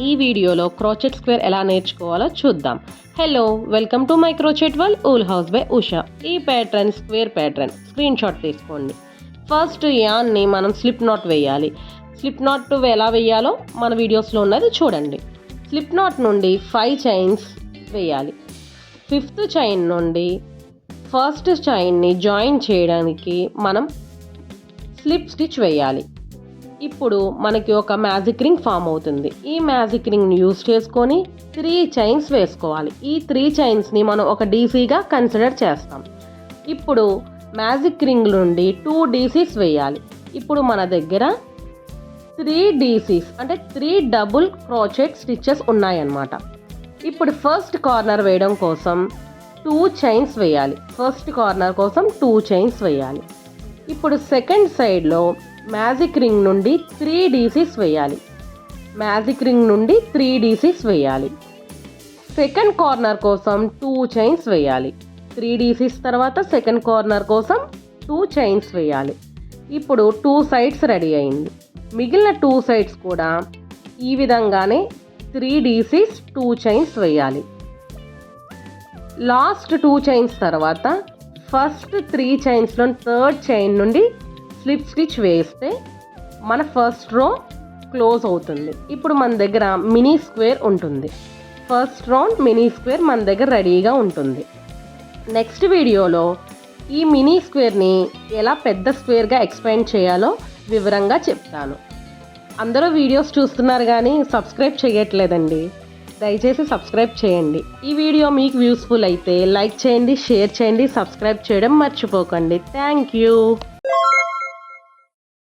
ఈ వీడియోలో crochet square ఎలా నేర్చుకోవాలో చూద్దాం. Hello, welcome to my crochet world wool house by Usha. ఈ pattern square pattern screen shot తీసుకోండి. ఫస్ట్ యాన్ని మనం స్లిప్ నాట్ వేయాలి. స్లిప్ నాట్ ఎలా వేయాలో మన వీడియోస్లో ఉన్నది చూడండి. స్లిప్ నాట్ నుండి 5 చైన్స్ వేయాలి. 5th చైన్ నుండి ఫస్ట్ చైన్ని జాయిన్ చేయడానికి మనం స్లిప్ స్టిచ్ వేయాలి. ఇప్పుడు మనకి ఒక మ్యాజిక్ రింగ్ ఫామ్ అవుతుంది. ఈ మ్యాజిక్ రింగ్ని యూజ్ చేసుకొని 3 చైన్స్ వేసుకోవాలి. ఈ 3 చైన్స్ని మనం ఒక డీసీగా కన్సిడర్ చేస్తాం. ఇప్పుడు మ్యాజిక్ రింగ్ నుండి 2 డీసీస్ వేయాలి. ఇప్పుడు మన దగ్గర 3 డీసీస్ అంటే 3 డబుల్ క్రోచెట్ స్టిచెస్ ఉన్నాయన్నమాట. ఇప్పుడు ఫస్ట్ కార్నర్ వేయడం కోసం 2 చైన్స్ వేయాలి. ఫస్ట్ కార్నర్ కోసం 2 చైన్స్ వేయాలి. ఇప్పుడు సెకండ్ సైడ్లో మ్యాజిక్ రింగ్ నుండి 3 డీసీస్ వేయాలి. మ్యాజిక్ రింగ్ నుండి 3 డీసీస్ వేయాలి. సెకండ్ కార్నర్ కోసం 2 చైన్స్ వేయాలి. 3 డీసీస్ తర్వాత సెకండ్ కార్నర్ కోసం 2 చైన్స్ వేయాలి. ఇప్పుడు 2 సైడ్స్ రెడీ అయింది. మిగిలిన 2 సైడ్స్ కూడా ఈ విధంగానే 3 డీసీస్ 2 చైన్స్ వేయాలి. లాస్ట్ 2 చైన్స్ తర్వాత ఫస్ట్ 3 చైన్స్లో 3rd చైన్ నుండి స్లిప్ స్టిచ్ వేస్తే మన ఫస్ట్ రో క్లోజ్ అవుతుంది. ఇప్పుడు మన దగ్గర మినీ స్క్వేర్ ఉంటుంది. ఫస్ట్ రౌండ్ మినీ స్క్వేర్ మన దగ్గర రెడీగా ఉంటుంది. నెక్స్ట్ వీడియోలో ఈ మినీ స్క్వేర్ని ఎలా పెద్ద స్క్వేర్గా ఎక్స్పాండ్ చేయాలో వివరంగా చెప్తాను. అందరూ వీడియోస్ చూస్తున్నారు కానీ సబ్స్క్రైబ్ చేయట్లేదండి. దయచేసి సబ్స్క్రైబ్ చేయండి. ఈ వీడియో మీకు యూస్ఫుల్ అయితే లైక్ చేయండి, షేర్ చేయండి, సబ్స్క్రైబ్ చేయడం మర్చిపోకండి. Thank you.